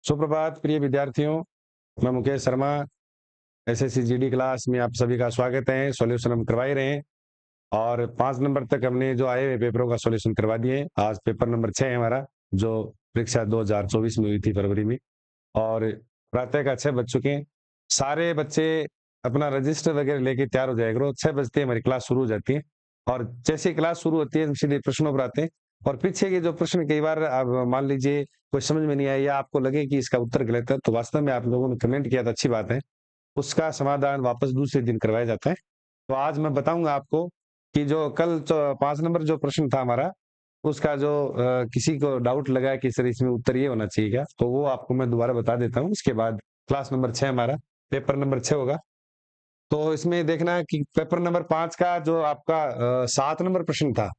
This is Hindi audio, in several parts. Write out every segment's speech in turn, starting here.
सुप्रभात प्रिय विद्यार्थियों, मैं Mukesh Sharma. SSC GD class में आप सभी का स्वागत है। सॉल्यूशन हम करवा ही रहे हैं और 5 नंबर तक हमने जो आए हुए पेपरों का सॉल्यूशन करवा दिए। आज पेपर नंबर 6 है हमारा, जो परीक्षा 2024 में हुई थी फरवरी में, और प्रातः का 6 बज चुके हैं। सारे बच्चे अपना रजिस्टर वगैरह लेके तैयार हो जाया करो। 6 बजते हमारी क्लास शुरू हो जाती है और जैसे क्लास शुरू होती है हम सीधे प्रश्नों पर आते हैं। और पीछे के जो प्रश्न कई बार आप मान लीजिए कोई समझ में नहीं आया या आपको लगे कि इसका उत्तर गलत है, तो वास्तव में आप लोगों ने कमेंट किया था, अच्छी बात है। उसका समाधान वापस दूसरे दिन करवाया जाता है। तो आज मैं बताऊंगा आपको कि जो कल 5 नंबर जो प्रश्न था हमारा, उसका जो किसी को डाउट लगा कि सर इसमें उत्तर ये होना चाहिए क्या, तो वो आपको मैं दोबारा बता देता हूँ। उसके बाद क्लास नंबर 6 हमारा पेपर नंबर 6 होगा। तो इसमें देखना कि पेपर नंबर 5 का जो आपका 7 नंबर प्रश्न था,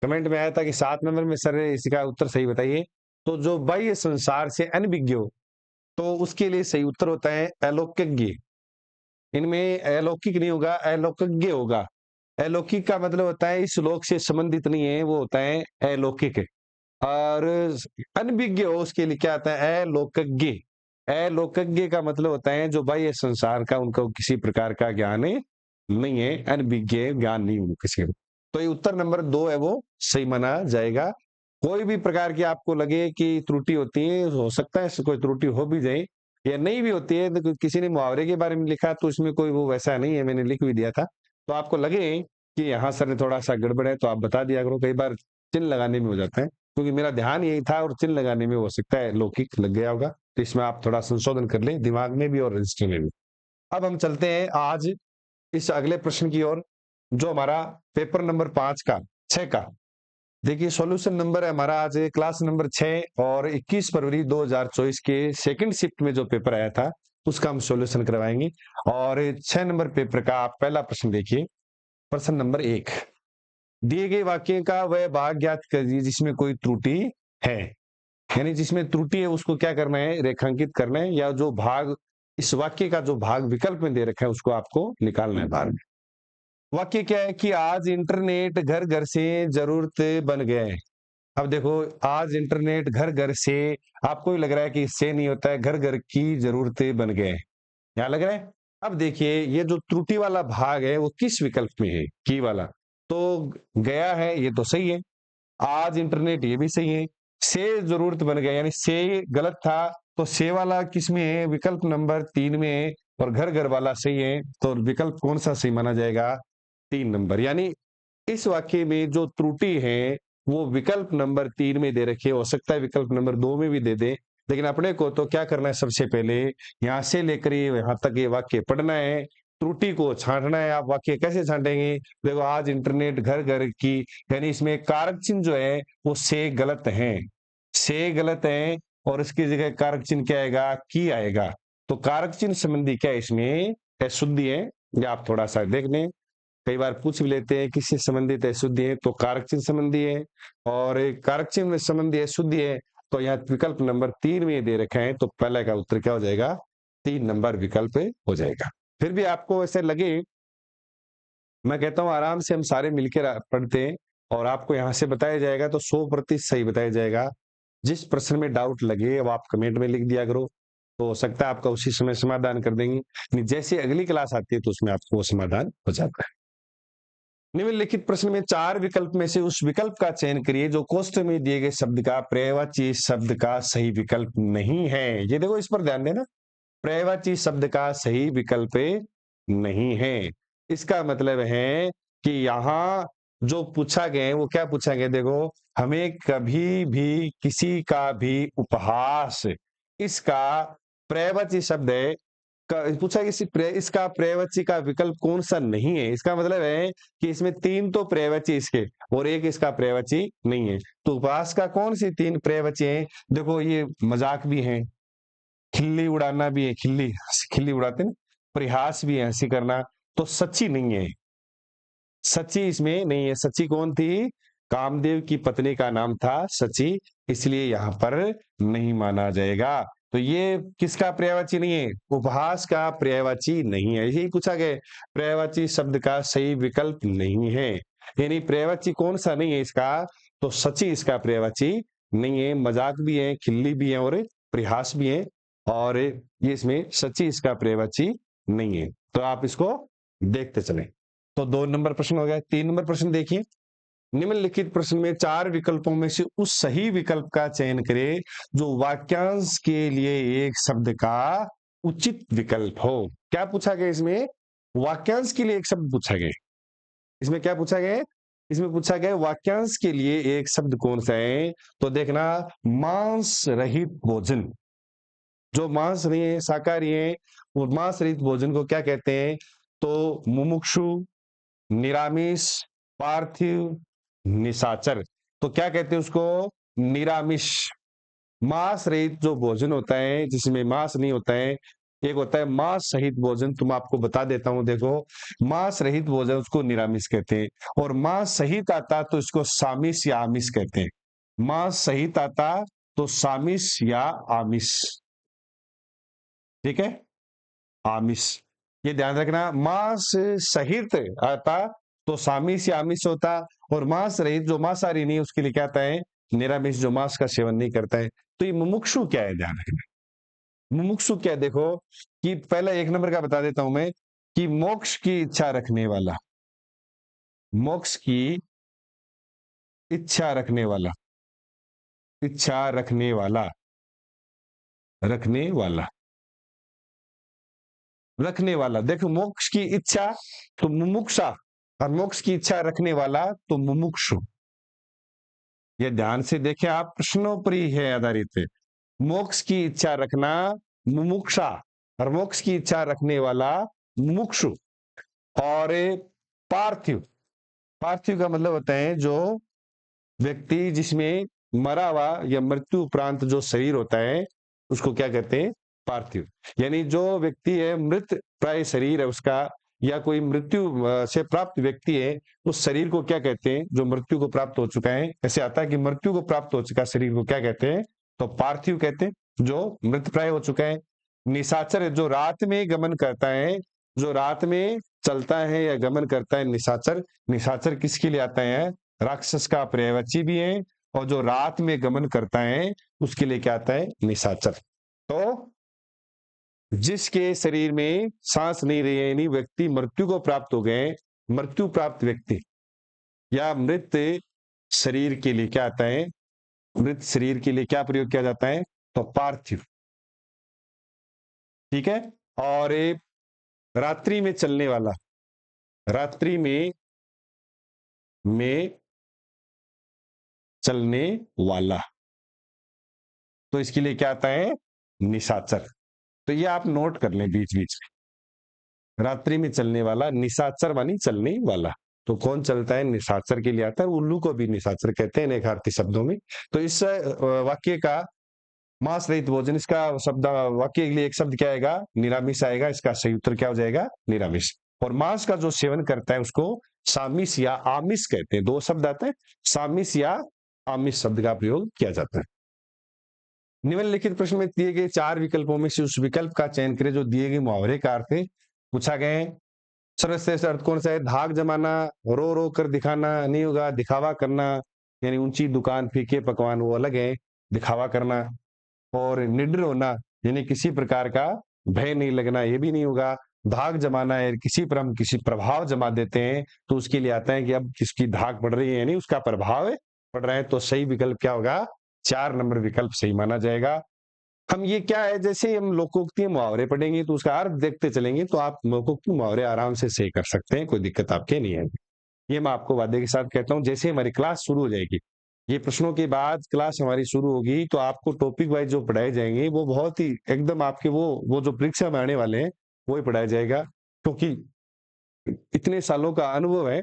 कमेंट में आया था कि 7 नंबर में सर इसका उत्तर सही बताइए। तो जो बाह्य संसार से अनभिज्ञ हो, तो उसके लिए सही उत्तर होता है अलौकिज्ञ। इनमें अलौकिक नहीं होगा, अलौकिज्ञ होगा। अलौकिक का मतलब होता है इस लोक से संबंधित नहीं है, वो होता है अलौकिक। और अनभिज्ञ हो उसके लिए क्या आता है अलौकिज्ञ। अलौकिज्ञ का मतलब होता है जो बाह्य संसार का उनको किसी प्रकार का ज्ञान नहीं है, अनभिज्ञ ज्ञान नहीं उनको किसी को। तो ये उत्तर नंबर 2 है, वो सही माना जाएगा। कोई भी प्रकार की आपको लगे कि त्रुटि होती है, हो सकता है कोई त्रुटि हो भी जाए या नहीं भी होती है, तो किसी ने मुहावरे के बारे में लिखा तो इसमें कोई वो वैसा नहीं है, मैंने लिख भी दिया था। तो आपको लगे कि यहाँ सर ने थोड़ा सा गड़बड़ है तो आप बता दिया करो। कई बार चिन्ह लगाने में हो जाता है, क्योंकि मेरा ध्यान यही था और चिन्ह लगाने में हो सकता है लौकिक लग गया होगा। तो इसमें आप थोड़ा संशोधन कर लें, दिमाग में भी और रजिस्टर में भी। अब हम चलते हैं आज इस अगले प्रश्न की ओर, जो हमारा पेपर नंबर 5 का 6 का। देखिए सॉल्यूशन नंबर है हमारा आज क्लास नंबर 6 और 21 फरवरी 2024 के सेकंड शिफ्ट में जो पेपर आया था उसका हम सॉल्यूशन करवाएंगे। और 6 नंबर पेपर का आप पहला प्रश्न देखिए। प्रश्न नंबर 1, दिए गए वाक्य का वह भाग ज्ञात कीजिए जिसमें कोई त्रुटि है। यानी जिसमें त्रुटि है उसको क्या करना है, रेखांकित करना है, या जो भाग इस वाक्य का जो भाग विकल्प में दे रखा है उसको आपको निकालना है बाहर में। वाक्य क्या है कि आज इंटरनेट घर घर से जरूरत बन गया है। अब देखो, आज इंटरनेट घर घर से, आपको भी लग रहा है कि इससे नहीं होता है, घर घर की जरूरतें बन गए, यहाँ लग रहा है। अब देखिए ये जो त्रुटि वाला भाग है वो किस विकल्प में है, की वाला। तो गया है, ये तो सही है। आज इंटरनेट, ये भी सही है। से जरूरत बन गया, यानी से गलत था, तो से वाला किस में है, विकल्प नंबर 3 में है। और घर घर वाला सही है, तो विकल्प कौन सा सही माना जाएगा, 3 नंबर। यानी इस वाक्य में जो त्रुटि है वो विकल्प नंबर 3 में दे रखी है। हो सकता है विकल्प नंबर 2 में भी दे दे, लेकिन अपने को तो क्या करना है, सबसे पहले यहाँ से लेकर यहाँ तक ये वाक्य पढ़ना है, त्रुटि को छांटना है। आप वाक्य कैसे छांटेंगे, देखो आज इंटरनेट घर घर की, यानी इसमें कारक चिन्ह जो है वो से गलत है, से गलत है, और इसकी जगह कारक चिन्ह क्या आएगा, की आएगा। तो कारक चिन्ह संबंधी क्या इसमें अशुद्धि है, या आप थोड़ा सा देख लें। कई बार पूछ भी लेते हैं किससे संबंधित अशुद्धि है, तो कारक चिन्ह संबंधी है। और कारक चिन्ह संबंधी अशुद्धि है, तो यहाँ विकल्प नंबर 3 में दे रखा है, तो पहले का उत्तर क्या हो जाएगा, 3 नंबर विकल्प हो जाएगा। फिर भी आपको ऐसे लगे, मैं कहता हूँ आराम से हम सारे मिलकर पढ़ते हैं और आपको यहाँ से बताया जाएगा तो 100% सही बताया जाएगा। जिस प्रश्न में डाउट लगे वो आप कमेंट में लिख दिया करो, तो हो सकता है आपका उसी समय समाधान कर देंगे। नहीं, जैसे अगली क्लास आती है तो उसमें आपको वो समाधान हो जाता है। निम्नलिखित प्रश्न में 4 विकल्प में से उस विकल्प का चयन करिए जो कोष्ठक में दिए गए शब्द का पर्यायवाची शब्द का सही विकल्प नहीं है। ये देखो, इस पर ध्यान देना, पर्यायवाची शब्द का सही विकल्प नहीं है। इसका मतलब है कि यहाँ जो पूछा गया है वो क्या पूछा गया, देखो, हमें कभी भी किसी का भी उपहास, इसका पर्यायवाची शब्द है, पूछा कि इसका पर्यायवाची का विकल्प कौन सा नहीं है। इसका मतलब है कि इसमें 3 तो पर्यायवाची इसके और एक इसका पर्यायवाची नहीं है। तो उपहास का कौन सी 3 पर्यायवाची है, देखो, ये मजाक भी है, खिल्ली उड़ाना भी है, खिल्ली खिल्ली उड़ाते ना, परिहास भी है, हंसी करना। तो सच्ची नहीं है, सच्ची इसमें नहीं है। सच्ची कौन थी, कामदेव की पत्नी का नाम था सची, इसलिए यहाँ पर नहीं माना जाएगा। तो ये किसका पर्यायवाची नहीं है, उपहास का पर्यायवाची नहीं है। यही पूछा गया, पर्यायवाची शब्द का सही विकल्प नहीं है। यानी पर्यायवाची कौन सा नहीं है इसका, तो सची इसका पर्यायवाची नहीं है। मजाक भी है, खिल्ली भी है और परिहास भी है और ये इसमें सच्ची इसका पर्यायवाची नहीं है। तो आप इसको देखते चलें। तो 2 नंबर प्रश्न हो गया। 3 नंबर प्रश्न देखिए, निम्नलिखित प्रश्न में 4 विकल्पों में से उस सही विकल्प का चयन करें जो वाक्यांश के लिए एक शब्द का उचित विकल्प हो। क्या पूछा गया इसमें? वाक्यांश के लिए एक शब्द पूछा गया। इसमें क्या पूछा गया? इसमें पूछा गया वाक्यांश के लिए एक शब्द कौन सा है? तो देखना, मांस रहित भोजन। जो मांस नहीं है, शाकाहारी है, वो मांस रहित भोजन को क्या कहते हैं? तो मुमुक्षु, निरामिष, पार्थिव, निशाचर। तो क्या कहते हैं उसको? निरामिष। मांस रहित जो भोजन होता है, जिसमें मांस नहीं होता है, एक होता है मांस सहित भोजन। तुम आपको बता देता हूं, देखो, मांस रहित भोजन उसको निरामिष कहते हैं, और मांस सहित आता तो इसको सामिष या आमिष कहते हैं। मांस सहित आता तो सामिष या आमिष, ठीक है, आमिष। ये ध्यान रखना, मांस सहित आता तो सामिष या आमिष होता, और मांस रहित जो मांसाहारी नहीं उसके लिए क्या आता है? निरामिष, जो मांस का सेवन नहीं करता है। तो ये मुमुक्षु क्या है, ध्यान रखना। मुमुक्षु क्या है? देखो कि पहला 1 नंबर का बता देता हूं मैं, कि मोक्ष की इच्छा रखने वाला, मोक्ष की इच्छा रखने वाला, इच्छा रखने वाला, रखने वाला, रखने वाला। देखो, मोक्ष की इच्छा तो मुमुक्षा, और मोक्ष की इच्छा रखने वाला तो मुमुक्षु। ये ध्यान से देखें आप, प्रश्नों पर ही है आधारित है। मोक्ष की इच्छा रखना मुमुक्षा, और मोक्ष की इच्छा रखने वाला मुमुक्षु। और पार्थिव, पार्थिव का मतलब होता है जो व्यक्ति जिसमें मरा हुआ या मृत्यु उपरांत जो शरीर होता है, उसको क्या कहते हैं? पार्थिव। यानी जो व्यक्ति है, मृत प्राय शरीर है उसका, या कोई मृत्यु से प्राप्त व्यक्ति है, उस शरीर को क्या कहते हैं? जो मृत्यु को प्राप्त हो चुका है। ऐसे आता है कि मृत्यु को प्राप्त हो चुका शरीर को क्या कहते हैं? तो पार्थिव कहते हैं, जो मृत प्राय हो चुका है। निशाचर है, जो रात में गमन करता है, जो रात में चलता है या गमन करता है, निशाचर। निशाचर किसके लिए आता है? राक्षस का पर्यायवाची भी है, और जो रात में गमन करता है उसके लिए क्या आता है? निशाचर। तो जिसके शरीर में सांस नहीं रही है, यानी व्यक्ति मृत्यु को प्राप्त हो गए, मृत्यु प्राप्त व्यक्ति या मृत शरीर के लिए क्या आता है? मृत शरीर के लिए क्या प्रयोग किया जाता है? तो पार्थिव, ठीक है। और रात्रि में चलने वाला, रात्रि में चलने वाला, तो इसके लिए क्या आता है? निशाचर। तो ये आप नोट कर लें बीच बीच में, रात्रि में चलने वाला, निशाचर मानी चलने वाला। तो कौन चलता है? निशाचर के लिए आता है। उल्लू को भी निशाचर कहते हैं अनेकार्थी शब्दों में। तो इस वाक्य का मांस रहित भोजन, इसका शब्द वाक्य के लिए एक शब्द क्या आएगा? निरामिष आएगा। इसका सही उत्तर क्या हो जाएगा? निरामिष। और मांस का जो सेवन करता है उसको सामिष या आमिष कहते हैं। 2 शब्द आते हैं, सामिष या आमिष शब्द का प्रयोग किया जाता है। निम्नलिखित प्रश्न में दिए गए 4 विकल्पों में से उस विकल्प का चयन करें जो दिए गए मुहावरे का अर्थ है। पूछा गया है। सर्वश्रेष्ठ अर्थ कौन सा है? धाक जमाना, रो रो कर दिखाना नहीं होगा, दिखावा करना, यानी ऊंची दुकान फीके पकवान वो अलग है, दिखावा करना। और निडर होना, यानी किसी प्रकार का भय नहीं लगना, ये भी नहीं होगा। धाक जमाना है, किसी पर हम किसी प्रभाव जमा देते हैं तो उसके लिए आता है कि अब किसकी धाक पड़ रही है, यानी उसका प्रभाव पड़ रहा है। तो सही विकल्प क्या होगा? 4 नंबर विकल्प सही माना जाएगा। हम ये क्या है, जैसे हम लोकोक्ति मुहावरे पढ़ेंगे तो उसका अर्थ देखते चलेंगे, तो आप लोकोक्ति मुहावरे आराम से सही कर सकते हैं, कोई दिक्कत आपके नहीं आएगी। ये मैं आपको वादे के साथ कहता हूं। जैसे हमारी क्लास शुरू हो जाएगी, ये प्रश्नों के बाद क्लास हमारी शुरू होगी, तो आपको टॉपिक वाइज जो पढ़ाए जाएंगे वो बहुत ही एकदम आपके वो जो परीक्षा में आने वाले हैं वो ही पढ़ाया जाएगा। क्योंकि इतने सालों का अनुभव है,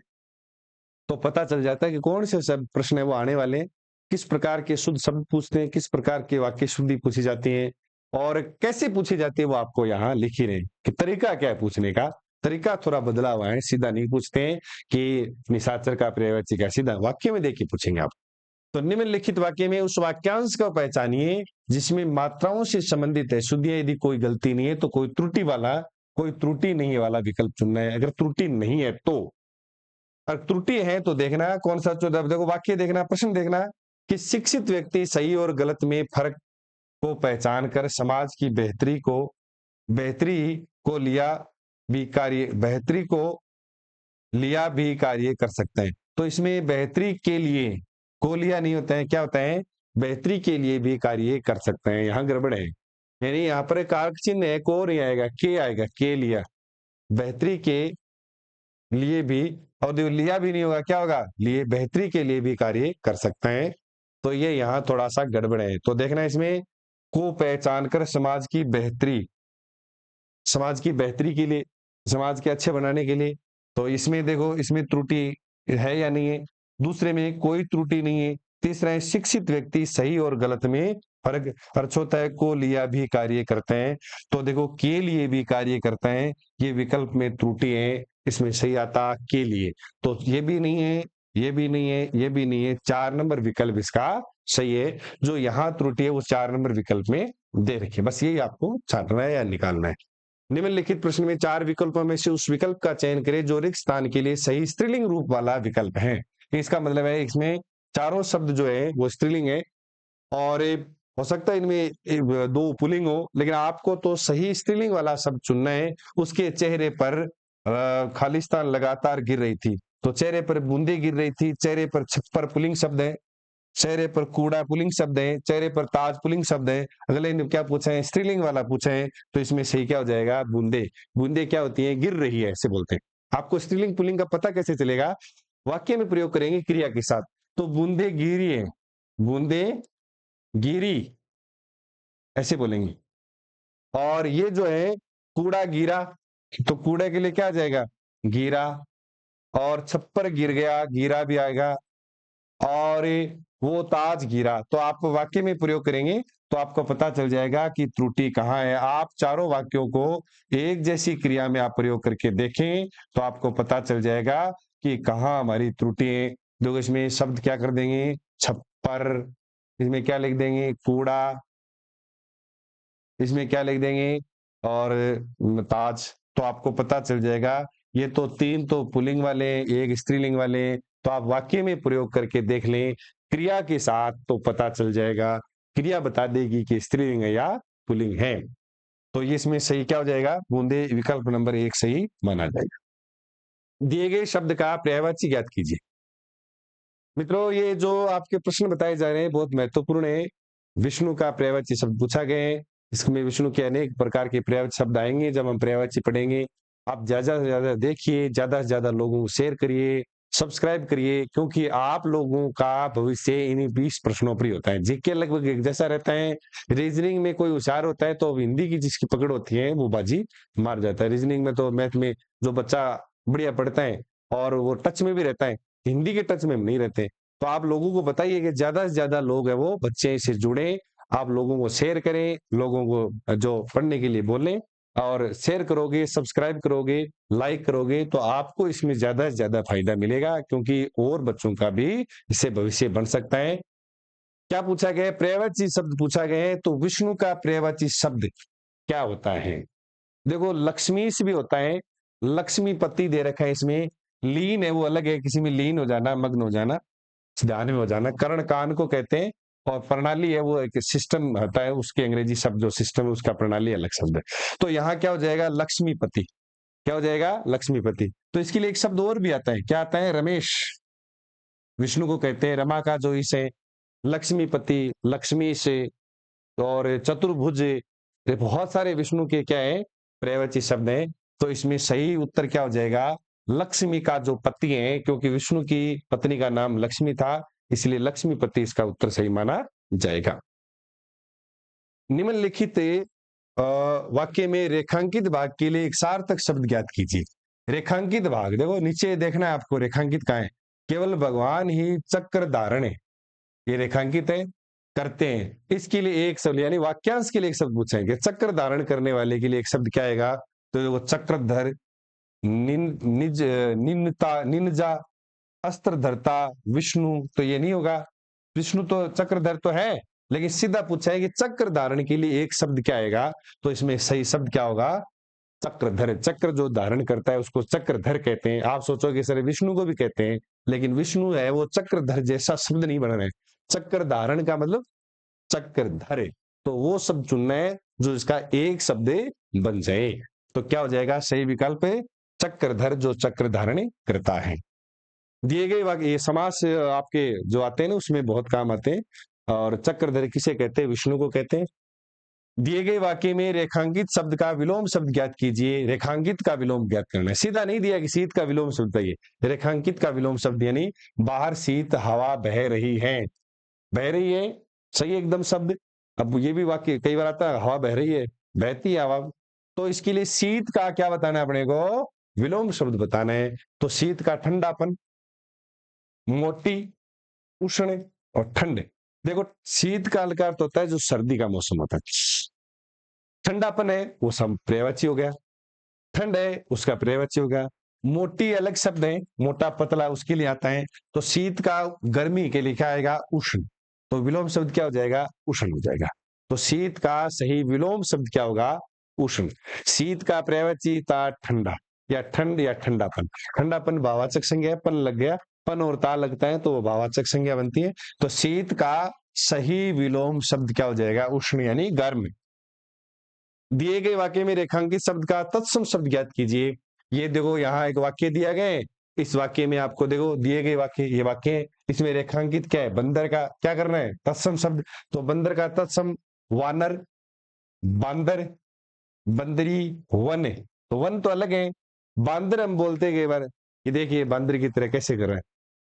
तो पता चल जाता है कि कौन से सब प्रश्न है वो आने वाले हैं, किस प्रकार के शुद्ध शब्द पूछते हैं, किस प्रकार के वाक्य शुद्धि पूछी जाती है, और कैसे पूछी जाती है वो आपको यहाँ लिख ही रहे कि तरीका क्या है पूछने का। तरीका थोड़ा बदला हुआ है, सीधा नहीं पूछते हैं कि निशाचर का पर्यायवाची का, सीधा वाक्य में देखिए पूछेंगे आप। तो निम्नलिखित वाक्य में उस वाक्यांश को पहचानिए जिसमें मात्राओं से संबंधित है शुद्धियां, यदि कोई गलती नहीं है तो कोई त्रुटि वाला, कोई त्रुटि नहीं वाला विकल्प चुनना है। अगर त्रुटि नहीं है तो, और त्रुटि है तो देखना कौन सा। देखो वाक्य देखना, प्रश्न देखना कि शिक्षित व्यक्ति सही और गलत में फर्क को पहचान कर समाज की बेहतरी को लिया भी कार्य कर सकते हैं। तो इसमें बेहतरी के लिए को लिया नहीं होता है, क्या होता है, बेहतरी के लिए भी कार्य कर सकते हैं, यहाँ गड़बड़ है। यानी यहाँ पर कारक चिन्ह है, को नहीं आएगा, के आएगा, के लिया, बेहतरी के लिए भी, और देखो लिया भी नहीं होगा, क्या होगा, लिए, बेहतरी के लिए भी कार्य कर सकते हैं। तो ये यहाँ थोड़ा सा गड़बड़ है। तो देखना इसमें को पहचान कर समाज की बेहतरी के लिए, समाज के अच्छे बनाने के लिए। तो इसमें देखो, इसमें त्रुटि है या नहीं है, दूसरे में कोई त्रुटि नहीं है, तीसरा है शिक्षित व्यक्ति सही और गलत में फर्क अर्थ होता है, को लिया भी कार्य करते हैं। तो देखो के लिए भी कार्य करते हैं, ये विकल्प में त्रुटि है, इसमें सही आता के लिए। तो ये भी नहीं है, ये भी नहीं है, ये भी नहीं है, 4 नंबर विकल्प इसका सही है। जो यहाँ त्रुटि है वो 4 नंबर विकल्प में दे रखी है, बस यही आपको छांटना है या निकालना है। निम्नलिखित प्रश्न में 4 विकल्पों में से उस विकल्प का चयन करें जो रिक्त स्थान के लिए सही स्त्रीलिंग रूप वाला विकल्प है। इसका मतलब है इसमें चारों शब्द जो है वो स्त्रीलिंग है, और हो सकता है इनमें 2 पुल्लिंग हो, लेकिन आपको तो सही स्त्रीलिंग वाला शब्द चुनना है। उसके चेहरे पर खालिस्तान लगातार गिर रही थी, तो चेहरे पर बूंदे गिर रही थी, चेहरे पर छप्पर पुल्लिंग शब्द है, चेहरे पर कूड़ा पुल्लिंग शब्द है, चेहरे पर ताज पुल्लिंग शब्द है। अगले ने क्या पूछा है, स्त्रीलिंग वाला पूछा है, तो इसमें सही क्या हो जाएगा, बूंदे। बूंदे क्या होती है, गिर रही है, ऐसे बोलते हैं। आपको स्त्रीलिंग पुल्लिंग का पता कैसे चलेगा, वाक्य में प्रयोग करेंगे क्रिया के साथ। तो बूंदे गिरी है, बूंदे गिरी, ऐसे बोलेंगे। और ये जो है कूड़ा गिरा, तो कूड़े के लिए क्या आ जाएगा, गिरा। और छप्पर गिर गया, गिरा भी आएगा। और वो ताज गिरा, तो आप वाक्य में प्रयोग करेंगे तो आपको पता चल जाएगा कि त्रुटि कहाँ है। आप चारों वाक्यों को एक जैसी क्रिया में आप प्रयोग करके देखें तो आपको पता चल जाएगा कि कहाँ हमारी त्रुटि है। देखो इसमें शब्द क्या कर देंगे, छप्पर, इसमें क्या लिख देंगे, कूड़ा, इसमें क्या लिख देंगे, और ताज। तो आपको पता चल जाएगा ये तो 3 तो पुल्लिंग वाले, एक स्त्रीलिंग वाले। तो आप वाक्य में प्रयोग करके देख लें क्रिया के साथ, तो पता चल जाएगा, क्रिया बता देगी कि स्त्रीलिंग है या पुल्लिंग है। तो ये इसमें सही क्या हो जाएगा, बूंदे विकल्प नंबर 1 सही माना जाएगा। दिए गए शब्द का पर्यायवाची ज्ञात कीजिए। मित्रों, ये जो आपके प्रश्न बताए जा रहे हैं बहुत महत्वपूर्ण है। विष्णु का पर्यायवाची शब्द पूछा गया है, इसमें विष्णु के अनेक प्रकार के पर्यायवाची शब्द आएंगे जब हम पर्यायवाची पढ़ेंगे। आप ज्यादा से ज्यादा देखिए, ज्यादा से ज्यादा लोगों को शेयर करिए, सब्सक्राइब करिए, क्योंकि आप लोगों का भविष्य इन्हीं 20 प्रश्नों पर ही होता है। जीके लगभग एक जैसा रहता है, रीजनिंग में कोई होशियार होता है तो हिंदी की जिसकी पकड़ होती है वो बाजी मार जाता है। रीजनिंग में तो, मैथ में जो बच्चा बढ़िया पढ़ता है और वो टच में भी रहता है, हिंदी के टच में हम नहीं रहते। तो आप लोगों को बताइए कि ज्यादा से ज्यादा लोग है वो बच्चे से जुड़े, आप लोगों को शेयर करें, लोगों को जो पढ़ने के लिए बोलें, और शेयर करोगे, सब्सक्राइब करोगे, लाइक करोगे तो आपको इसमें ज्यादा से ज्यादा फायदा मिलेगा, क्योंकि और बच्चों का भी इससे भविष्य बन सकता है। क्या पूछा गया है, पर्यायवाची शब्द पूछा गया है, तो विष्णु का पर्यायवाची शब्द क्या होता है। देखो लक्ष्मी से भी होता है, लक्ष्मीपति दे रखा है, इसमें लीन है वो अलग है, किसी में लीन हो जाना, मग्न हो जाना, ध्यान में हो जाना। कर्ण कान को कहते हैं, और प्रणाली है वो एक सिस्टम होता है, उसके अंग्रेजी शब्द जो सिस्टम है उसका प्रणाली अलग शब्द है। तो यहाँ क्या हो जाएगा, लक्ष्मीपति, क्या हो जाएगा, लक्ष्मीपति। तो इसके लिए एक शब्द और भी आता है, क्या आता है, रमेश, विष्णु को कहते हैं, रमा का जो इसे, लक्ष्मीपति, लक्ष्मी से, और चतुर्भुज, ये बहुत सारे विष्णु के क्या है, पर्यायवाची शब्द हैं। तो इसमें सही उत्तर क्या हो जाएगा, लक्ष्मी का जो पति है, क्योंकि विष्णु की पत्नी का नाम लक्ष्मी था, इसलिए लक्ष्मीपति इसका उत्तर सही माना जाएगा। निम्नलिखित वाक्य में रेखांकित भाग के लिए एक सार्थक शब्द ज्ञात कीजिए। रेखांकित भाग, देखो नीचे देखना है आपको, रेखांकित कहाँ है, केवल भगवान ही चक्र धारण है, ये रेखांकित है, करते हैं। इसके लिए एक शब्द, यानी वाक्यांश के लिए एक शब्द पूछेंगे, चक्र धारण करने वाले के लिए एक शब्द क्या आएगा, तो वो चक्रधर, निन्जा, अस्त्र धरता, विष्णु, तो ये नहीं होगा। विष्णु तो चक्रधर तो है, लेकिन सीधा पूछा है कि चक्र धारण के लिए एक शब्द क्या आएगा, तो इसमें सही शब्द क्या होगा, चक्रधर। चक्र जो धारण करता है उसको चक्रधर कहते हैं। आप सोचोगे सर विष्णु को भी कहते हैं, लेकिन विष्णु है वो चक्रधर जैसा शब्द नहीं बन रहा है। चक्र धारण का मतलब चक्रधर है, तो वो शब्द चुनना है जो इसका एक शब्द बन जाए। तो क्या हो जाएगा सही विकल्प है चक्रधर, जो चक्र धारण करता है। दिए गए वाक्य ये समास आपके जो आते हैं ना उसमें बहुत काम आते हैं। और चक्रधर किसे कहते हैं? विष्णु को कहते हैं। दिए गए वाक्य में रेखांकित शब्द का विलोम शब्द ज्ञात कीजिए। रेखांकित का विलोम ज्ञात करना है, सीधा नहीं दिया कि शीत का विलोम शब्द है। रेखांकित का विलोम शब्द यानी बाहर शीत हवा बह रही है, बह रही है, सही एकदम शब्द। अब ये भी वाक्य कई बार आता है हवा बह रही है, बहती है हवा, तो इसके लिए शीत का क्या बताना है अपने को? विलोम शब्द बताना है। तो शीत का ठंडापन, मोटी, उष्ण और ठंड। देखो शीतकाल का अर्थ होता है जो सर्दी का मौसम होता है, ठंडापन है वो सब पर्यायवाची हो गया, ठंड है उसका पर्यायवाची हो गया, मोटी अलग शब्द है, मोटा पतला उसके लिए आता है। तो शीत का गर्मी के लिए क्या आएगा? उष्ण। तो विलोम शब्द क्या हो जाएगा? उष्ण हो जाएगा। तो शीत का सही विलोम शब्द क्या होगा? उष्ण। शीत का पर्यायवाची था ठंडा, या ठंड या ठंडापन। ठंडापन भाववाचक संज्ञा, पन लग गया, पन और ता लगता है तो वो भाववाचक संज्ञा बनती है। तो शीत का सही विलोम शब्द क्या हो जाएगा? उष्ण यानी गर्म। दिए गए वाक्य में रेखांकित शब्द का तत्सम शब्द ज्ञात कीजिए। ये देखो यहाँ एक वाक्य दिया गया है, इस वाक्य में आपको देखो दिए गए वाक्य, ये वाक्य है, इसमें रेखांकित क्या है? बंदर का क्या करना है? तत्सम शब्द। तो बंदर का तत्सम वानर, बांदर, बंदरी, वन है। तो वन तो अलग है, बांदर हम बोलते हैं कई बार, ये देखिए बांदर की तरह कैसे कर रहा है,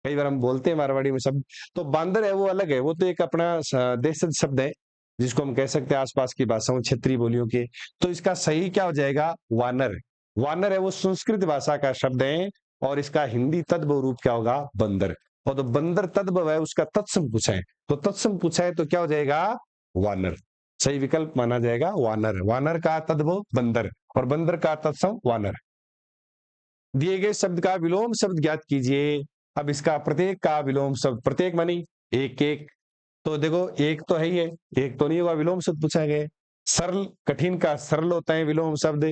कई बार हम बोलते हैं मारवाड़ी में शब्द। तो बांदर है वो अलग है, वो तो एक अपना देशज शब्द है जिसको हम कह सकते हैं आसपास की भाषाओं क्षेत्रीय बोलियों के। तो इसका सही क्या हो जाएगा? वानर। वानर है वो संस्कृत भाषा का शब्द है और इसका हिंदी तद्भव रूप क्या होगा? बंदर। और तो बंदर तद्भव है, उसका तत्सम पूछा है, तो तत्सम पूछा है तो क्या हो जाएगा? वानर। सही विकल्प माना जाएगा वानर। वानर का तद्भव बंदर और बंदर का तत्सम वानर। दिए गए शब्द का विलोम शब्द ज्ञात कीजिए। अब इसका प्रत्येक का विलोम शब्द, प्रत्येक मानी एक एक, तो देखो एक तो है ही है, एक तो नहीं होगा, विलोम शब्द पूछा गया। सरल कठिन का सरल होता है विलोम शब्द,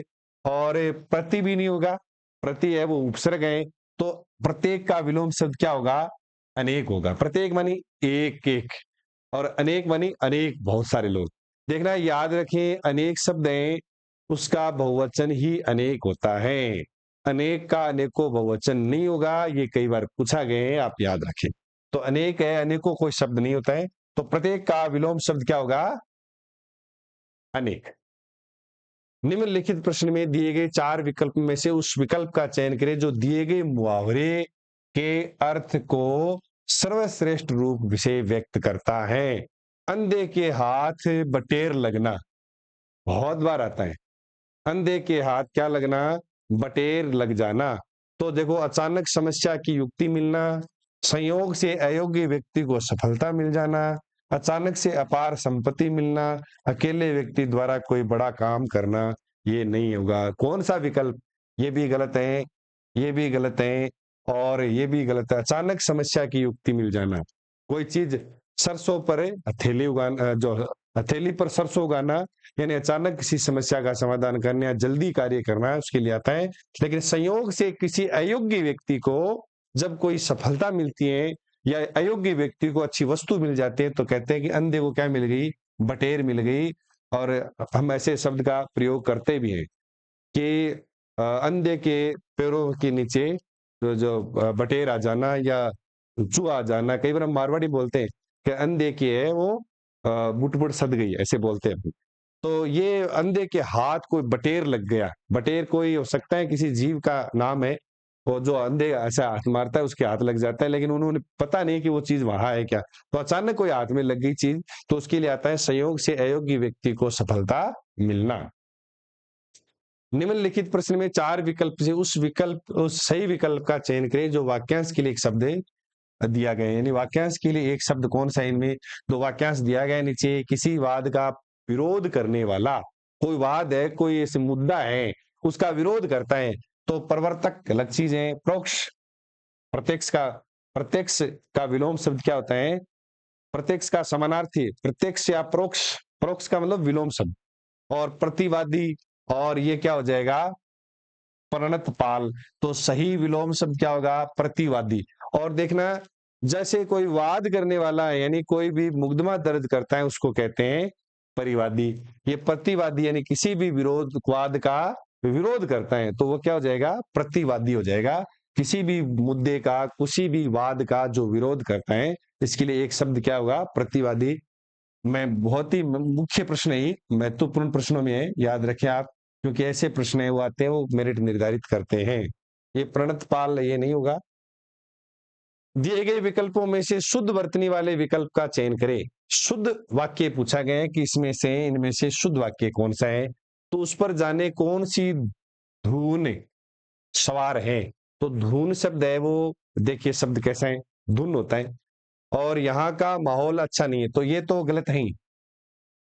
और प्रति भी नहीं होगा, प्रति है वो उपसर्ग है। तो प्रत्येक का विलोम शब्द क्या होगा? अनेक होगा। प्रत्येक मानी एक एक, और अनेक मानी अनेक बहुत सारे लोग। देखना याद रखें अनेक शब्द है उसका बहुवचन ही अनेक होता है, अनेक का अनेकों बहुवचन नहीं होगा, ये कई बार पूछा गया है, आप याद रखें। तो अनेक है, अनेकों कोई शब्द नहीं होता है। तो प्रत्येक का विलोम शब्द क्या होगा? अनेक। निम्नलिखित प्रश्न में दिए गए चार विकल्प में से उस विकल्प का चयन करें जो दिए गए मुहावरे के अर्थ को सर्वश्रेष्ठ रूप से व्यक्त करता है। अंधे के हाथ बटेर लगना बहुत बार आता है। अंधे के हाथ क्या लगना? बटेर लग जाना। तो देखो अचानक समस्या की युक्ति मिलना, संयोग से अयोग्य व्यक्ति को सफलता मिल जाना, अचानक से अपार संपत्ति मिलना, अकेले व्यक्ति द्वारा कोई बड़ा काम करना, ये नहीं होगा। कौन सा विकल्प? ये भी गलत है, ये भी गलत है, और ये भी गलत है। अचानक समस्या की युक्ति मिल जाना, कोई चीज सरसों पर हथेली उगाना, जो हथेली पर सरसों उगाना यानी अचानक किसी समस्या का समाधान करना या जल्दी कार्य करना है उसके लिए आता है। लेकिन संयोग से किसी अयोग्य व्यक्ति को जब कोई सफलता मिलती है या अयोग्य व्यक्ति को अच्छी वस्तु मिल जाती है तो कहते हैं कि अंधे को क्या मिल गई? बटेर मिल गई। और हम ऐसे शब्द का प्रयोग करते भी हैं कि अंधे के पैरों के नीचे जो बटेर आ जाना या चूहा आ जाना। कई बार हम मारवाड़ी बोलते हैं कि अंधे की है वो बुट सद गई, ऐसे बोलते हैं। तो ये अंधे के हाथ कोई बटेर लग गया, बटेर कोई हो सकता है किसी जीव का नाम है, वो जो अंधे ऐसा हाथ मारता है उसके हाथ लग जाता है, लेकिन उन्होंने पता नहीं कि वो चीज वहां है क्या, तो अचानक कोई हाथ में लग गई चीज, तो उसके लिए आता है संयोग से अयोग्य व्यक्ति को सफलता मिलना। निम्नलिखित प्रश्न में चार विकल्प से उस सही विकल्प का चयन करें जो वाक्यांश के लिए एक शब्द दिया गया है। यानी वाक्यांश के लिए एक शब्द कौन सा? इनमें दो वाक्यांश दिया गया है नीचे। किसी वाद का विरोध करने वाला, कोई वाद है, कोई ऐसे मुद्दा है उसका विरोध करता है, तो प्रवर्तक अलग चीज है, प्रोक्ष प्रत्यक्ष का विलोम शब्द क्या होता है? प्रत्यक्ष का समानार्थी प्रत्यक्ष या प्रोक्ष, प्रोक्ष का मतलब विलोम शब्द, और प्रतिवादी, और ये क्या हो जाएगा? प्रणत पाल। तो सही विलोम शब्द क्या होगा? प्रतिवादी। और देखना जैसे कोई वाद करने वाला है यानी कोई भी मुकदमा दर्ज करता है उसको कहते हैं परिवादी। ये प्रतिवादी यानी किसी भी विरोधवाद का विरोध करता है तो वो क्या हो जाएगा, प्रतिवादी हो जाएगा। किसी भी मुद्दे का, किसी भी वाद का जो विरोध करता है, इसके लिए एक शब्द क्या होगा, प्रतिवादी। मैं बहुत ही मुख्य प्रश्न है, महत्वपूर्ण प्रश्नों में है, याद रखें आप, क्योंकि ऐसे प्रश्न है वो आते हैं, वो मेरिट निर्धारित करते हैं। ये प्रणत पाल ये नहीं होगा। दिए गए विकल्पों में से शुद्ध वर्तनी वाले विकल्प का चयन करें। शुद्ध वाक्य पूछा गया है कि इसमें से, इनमें से शुद्ध वाक्य कौन सा है, तो उस पर जाने कौन सी धुन सवार है। तो धुन शब्द है वो, देखिए शब्द कैसा है, धुन होता है। और यहाँ का माहौल अच्छा नहीं है, तो ये तो गलत है ही,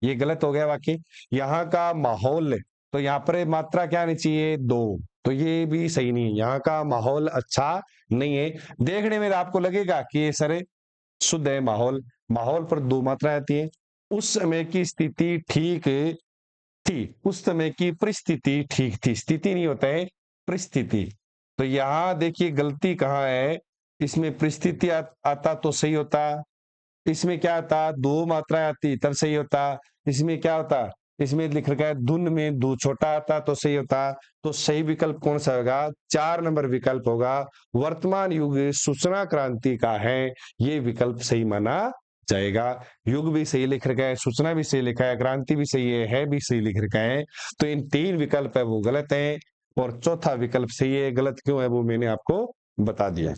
ये गलत हो गया वाक्य। यहाँ का माहौल, तो यहाँ पर मात्रा क्या आनी चाहिए, दो, तो ये भी सही नहीं है। यहाँ का माहौल अच्छा नहीं है। देखने में आपको लगेगा कि ये सरे शुद्ध है माहौल, माहौल पर दो मात्रा आती है। उस समय की स्थिति ठीक थी, उस समय की परिस्थिति ठीक थी, स्थिति नहीं होता है, परिस्थिति। तो यहाँ देखिए गलती कहाँ है, इसमें परिस्थिति आता तो सही होता, इसमें क्या आता, दो मात्राएं आती तब सही होता। इसमें क्या होता, इसमें लिख रखा है धुन में दो छोटा आता तो सही होता। तो सही विकल्प कौन सा होगा, 4 नंबर विकल्प होगा। वर्तमान युग सूचना क्रांति का है, ये विकल्प सही माना जाएगा। युग भी सही लिख रखा है, सूचना भी सही लिखा है, क्रांति भी सही है भी सही लिख रखा है। तो इन 3 विकल्प है वो गलत है, और चौथा विकल्प सही है। गलत क्यों है वो मैंने आपको बता दिया।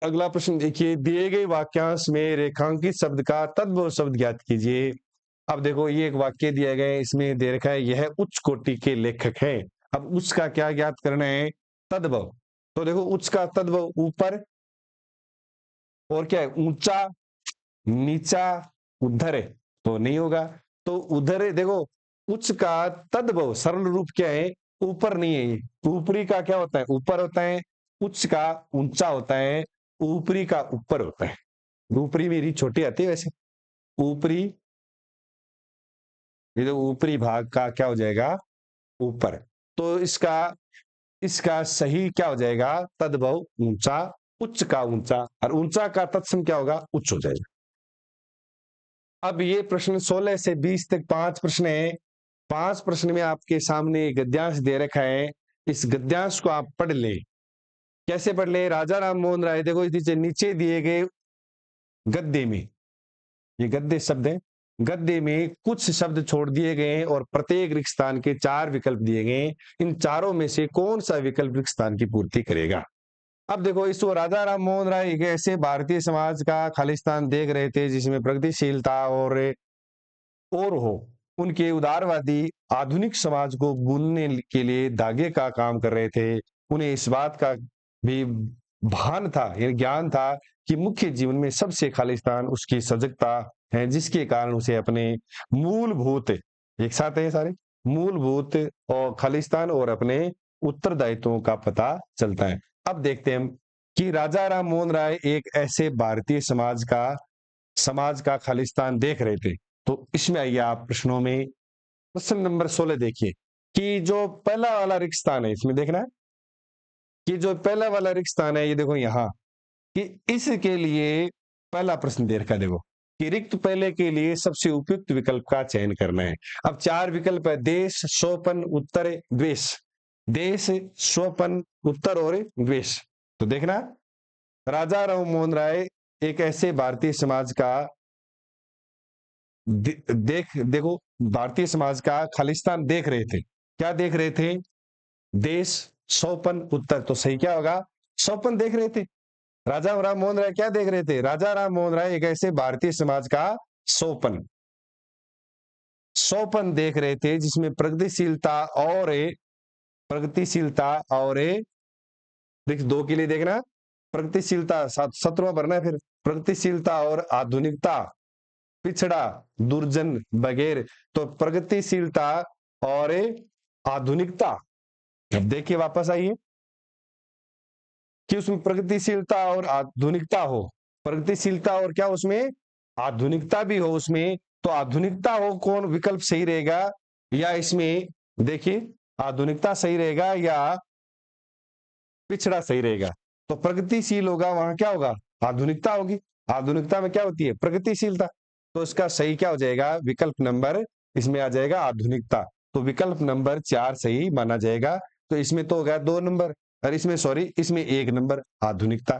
अगला प्रश्न देखिए, दिए गए वाक्यांश में रेखांकित शब्द का तद्भव शब्द ज्ञात कीजिए। अब देखो ये एक वाक्य दिया गया है, इसमें दे रखा है यह उच्च कोटि के लेखक हैं। अब उच्च का क्या ज्ञात करना है, तद्भव। तो देखो उच्च का तद्भव ऊपर, और क्या है, ऊंचा, नीचा, उधर है, तो नहीं होगा। तो उधर है, देखो उच्च का तद्भव सरल रूप क्या है, ऊपर नहीं है। ऊपरी का क्या होता है, ऊपर होता है। उच्च का ऊंचा होता है, ऊपरी का ऊपर होता है। ऊपरी मेरी छोटी आती है वैसे, ऊपरी, ये तो ऊपरी भाग का क्या हो जाएगा, ऊपर। तो इसका इसका सही क्या हो जाएगा, तद्भव ऊंचा, उच्च का ऊंचा, और ऊंचा का तत्सम क्या होगा, उच्च हो जाएगा। अब ये प्रश्न 16 से 20 तक 5 प्रश्न है। 5 प्रश्न में आपके सामने गद्यांश दे रखा है, इस गद्यांश को आप पढ़ ले। कैसे पढ़ ले, राजा राम मोहन राय, देखो इस नीचे दिए गए गद्य में, ये गद्य शब्द है, गद्य में कुछ शब्द छोड़ दिए गए हैं और प्रत्येक रिक्त स्थान के 4 विकल्प दिए गए हैं। इन चारों में से कौन सा विकल्प रिक्त स्थान की पूर्ति करेगा। अब देखो इसको, राजा राम मोहन राय एक ऐसे भारतीय समाज का खालिस्तान देख रहे थे जिसमें प्रगतिशीलता और हो, उनके उदारवादी आधुनिक समाज को बुनने के लिए धागे का काम कर रहे थे। उन्हें इस बात का भी भान था, यह ज्ञान था कि मुख्य जीवन में सबसे खालिस्तान उसकी सजगता है, जिसके कारण उसे अपने मूलभूत, एक साथ है सारे, मूलभूत और खालिस्तान और अपने उत्तरदायित्वों का पता चलता है। अब देखते हैं हम कि राजा राम मोहन राय एक ऐसे भारतीय समाज का खालिस्तान देख रहे थे। तो इसमें आइए आप प्रश्नों में, प्रश्न नंबर 16 देखिए कि जो पहला वाला रिक्त स्थान है, इसमें देखना है कि जो पहला वाला रिक्त स्थान है, ये देखो यहाँ, कि इसके लिए पहला प्रश्न दे रखा है, देखो कि रिक्त पहले के लिए सबसे उपयुक्त विकल्प का चयन करना है। अब 4 विकल्प है, देश, स्वपन, उत्तर, द्वेष। देश, स्वपन, उत्तर और द्वेष। तो देखना, राजा राम मोहन राय एक ऐसे भारतीय समाज का देखो भारतीय समाज का खालिस्तान देख रहे थे। क्या देख रहे थे, देश, स्वपन, उत्तर। तो सही क्या होगा, स्वपन देख रहे थे। राजा राम मोहन राय क्या देख रहे थे, राजा राम मोहन राय एक ऐसे भारतीय समाज का स्वपन स्वपन देख रहे थे जिसमें प्रगतिशीलता और देख 2 के लिए देखना, प्रगतिशीलता 17वां भरना है, फिर प्रगतिशीलता और आधुनिकता, पिछड़ा, दुर्जन वगैरह। तो प्रगतिशीलता और आधुनिकता। अब देखिए वापस आइए कि उसमें प्रगतिशीलता और आधुनिकता हो, प्रगतिशीलता और क्या उसमें आधुनिकता भी हो उसमें। तो आधुनिकता हो कौन विकल्प सही रहेगा, या इसमें देखिए आधुनिकता सही रहेगा या पिछड़ा सही रहेगा। तो प्रगतिशील होगा, वहां क्या होगा, आधुनिकता होगी। आधुनिकता में क्या होती है, प्रगतिशीलता। तो इसका सही क्या हो जाएगा? विकल्प नंबर इसमें आ जाएगा आधुनिकता। तो विकल्प नंबर 4 सही माना जाएगा। तो इसमें तो हो गया 2 नंबर, और इसमें सॉरी इसमें 1 नंबर आधुनिकता।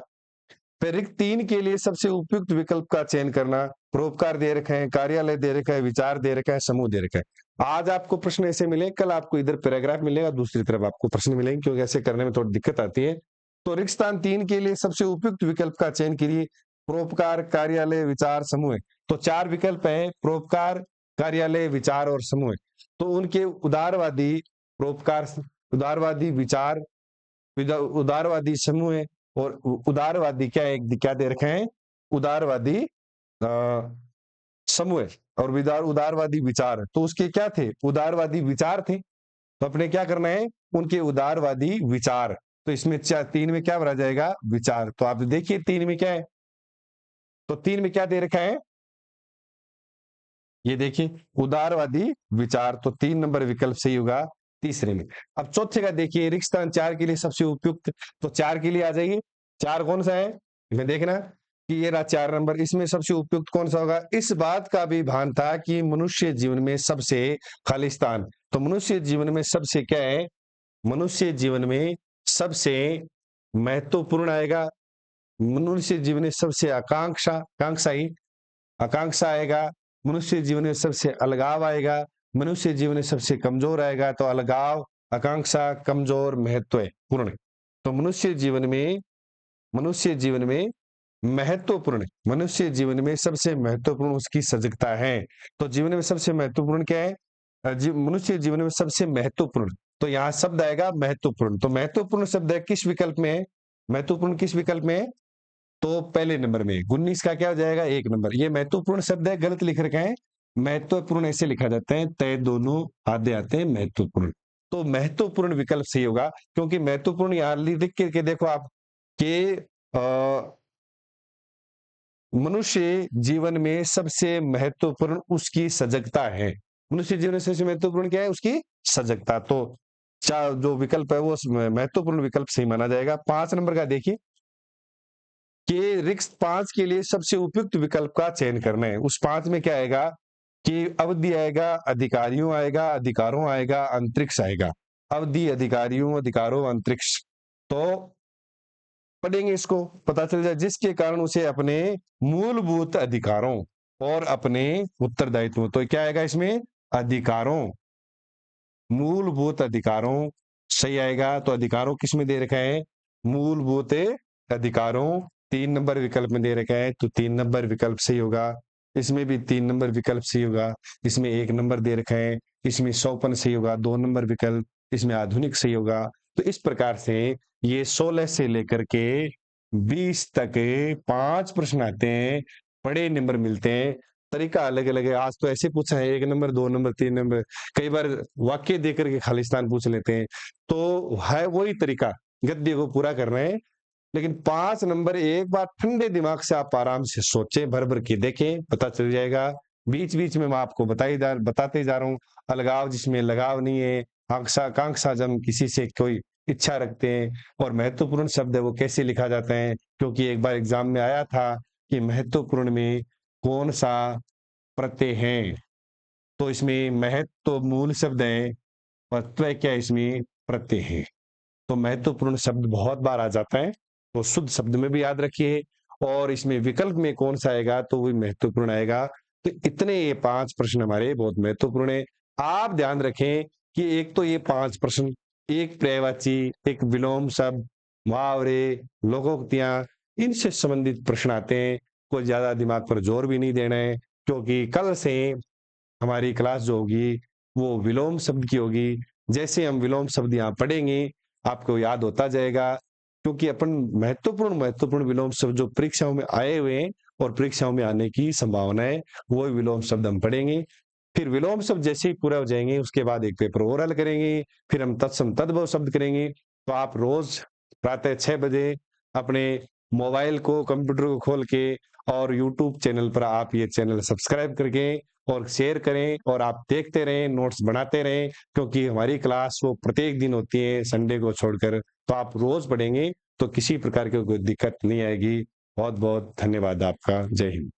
फिर रिक्त 3 के लिए सबसे उपयुक्त विकल्प का चयन करना। परोपकार दे रखे हैं, कार्यालय दे रखा है, विचार दे रखा है, समूह दे रखा है। आज आपको प्रश्न ऐसे मिले, कल आपको इधर पैराग्राफ मिलेगा, दूसरी तरफ आपको प्रश्न मिलेंगे, क्योंकि ऐसे करने में थोड़ी दिक्कत आती है। तो रिक्त स्थान 3 के लिए सबसे उपयुक्त विकल्प का चयन करिए। परोपकार, कार्यालय, विचार, समूह है। तो 4 विकल्प है, परोपकार, कार्यालय, विचार और समूह है। तो उनके उदारवादी परोपकार, उदारवादी विचार, उदारवादी समूह है, और उदारवादी क्या दे रखे हैं? उदारवादी समूह है, और उदारवादी विचार। तो उसके क्या थे? उदारवादी विचार थे। तो अपने क्या करना है? उनके उदारवादी विचार। तो इसमें 3 में क्या भरा जाएगा? विचार। तो आप देखिए 3 में क्या है, तो 3 में क्या दे रखा है? ये देखिए उदारवादी विचार। तो 3 नंबर विकल्प सही होगा तीसरे में। अब चौथे का देखिए, रिक्त स्थान 4 के लिए सबसे उपयुक्त। तो 4 के लिए आ जाइए। 4 कौन सा है? इसमें देखना कि ये रहा 4 नंबर, इसमें सबसे उपयुक्त कौन सा होगा? इस बात का भी भान था कि मनुष्य जीवन में सबसे खालिस्तान। तो मनुष्य जीवन में सबसे क्या है? मनुष्य जीवन में सबसे महत्वपूर्ण आएगा। मनुष्य जीवन में सबसे आकांक्षा आएगा। मनुष्य जीवन में सबसे अलगाव आएगा। मनुष्य जीवन में सबसे कमजोर आएगा। तो अलगाव, आकांक्षा, कमजोर, महत्वपूर्ण। तो मनुष्य जीवन में मनुष्य जीवन में सबसे महत्वपूर्ण उसकी सजगता है। तो जीवन में सबसे महत्वपूर्ण क्या है? मनुष्य जीवन में सबसे महत्वपूर्ण। तो यहाँ शब्द आएगा महत्वपूर्ण। तो महत्वपूर्ण शब्द है किस विकल्प में है? महत्वपूर्ण किस विकल्प में है? तो पहले नंबर में। 19 का क्या हो जाएगा? 1 नंबर। ये महत्वपूर्ण शब्द है, गलत लिख रखे हैं। महत्वपूर्ण ऐसे लिखा जाता है, तय दोनों आधे आते हैं महत्वपूर्ण। तो महत्वपूर्ण विकल्प सही होगा, क्योंकि महत्वपूर्ण यहाँ लिख के देखो आप कि मनुष्य जीवन में सबसे महत्वपूर्ण उसकी सजगता है। मनुष्य जीवन में सबसे महत्वपूर्ण क्या है? उसकी सजगता। तो जो विकल्प है वो महत्वपूर्ण विकल्प सही माना जाएगा। 5 नंबर का देखिए कि रिक्त 5 के लिए सबसे उपयुक्त विकल्प का चयन करना है। उस 5 में क्या आएगा कि अवधि आएगा, अधिकारियों आएगा, अधिकारों आएगा, अंतरिक्ष आएगा। अवधि, अधिकारियों, अधिकारों, अंतरिक्ष। तो पढ़ेंगे इसको, पता चल जाए, जिसके कारण उसे अपने मूलभूत अधिकारों और अपने उत्तरदायित्व। तो क्या आएगा इसमें? अधिकारों, मूलभूत अधिकारों सही आएगा। तो अधिकारों किस में दे रखा है? मूलभूत अधिकारों 3 नंबर विकल्प में दे रखा है। तो 3 नंबर विकल्प सही होगा। इसमें भी 3 नंबर विकल्प सही होगा। इसमें 1 नंबर दे रखा है। इसमें सौपन सही होगा, 2 नंबर विकल्प। इसमें आधुनिक सही होगा। तो इस प्रकार से ये 16 से लेकर के 20 तक 5 प्रश्न आते हैं, बड़े नंबर मिलते हैं। तरीका अलग अलग है। आज तो ऐसे पूछा है 1 नंबर, 2 नंबर, 3 नंबर, कई बार वाक्य दे करके खालिस्तान पूछ लेते हैं। तो है वही तरीका, गद्य को पूरा कर रहे हैं। लेकिन 5 नंबर एक बार ठंडे दिमाग से आप आराम से सोचें, भर भर के देखें, पता चल जाएगा। बीच बीच में मैं आपको बताते जा रहा हूँ। अलगाव जिसमें लगाव नहीं है, आकांक्षा जब किसी से कोई इच्छा रखते हैं, और महत्वपूर्ण शब्द है वो कैसे लिखा जाता है, क्योंकि एक बार एग्जाम में आया था कि महत्वपूर्ण में कौन सा प्रत्यय है। तो इसमें महत्व मूल शब्द है, प्रत्यय क्या इसमें? प्रत्यय है। तो महत्वपूर्ण शब्द बहुत बार आ जाता है, तो शुद्ध शब्द में भी याद रखिए। और इसमें विकल्प में कौन सा आएगा तो वो महत्वपूर्ण आएगा। तो इतने ये 5 प्रश्न हमारे बहुत महत्वपूर्ण है। आप ध्यान रखें कि एक तो ये 5 प्रश्न, एक पर्यायवाची, एक विलोम शब्द, मुहावरे, लोकोक्तियां, इनसे संबंधित प्रश्न आते हैं। कोई ज्यादा दिमाग पर जोर भी नहीं देना है, क्योंकि कल से हमारी क्लास जो होगी वो विलोम शब्द की होगी। जैसे हम विलोम शब्द यहाँ पढ़ेंगे आपको याद होता जाएगा, क्योंकि अपन महत्वपूर्ण विलोम शब्द जो परीक्षाओं में आए हुए हैं और परीक्षाओं में आने की संभावना है, वो विलोम शब्द हम पढ़ेंगे। फिर विलोम शब्द जैसे ही पूरा हो जाएंगे उसके बाद एक पेपर और हल करेंगे। फिर हम तत्सम तद्भव शब्द करेंगे। तो आप रोज प्रातः 6 बजे अपने मोबाइल को, कंप्यूटर को खोल के और यूट्यूब चैनल पर आप ये चैनल सब्सक्राइब करके और शेयर करें, और आप देखते रहें, नोट्स बनाते रहें, क्योंकि हमारी क्लास वो प्रत्येक दिन होती है संडे को छोड़कर। तो आप रोज पढ़ेंगे तो किसी प्रकार की कोई दिक्कत नहीं आएगी। बहुत बहुत धन्यवाद आपका। जय हिंद।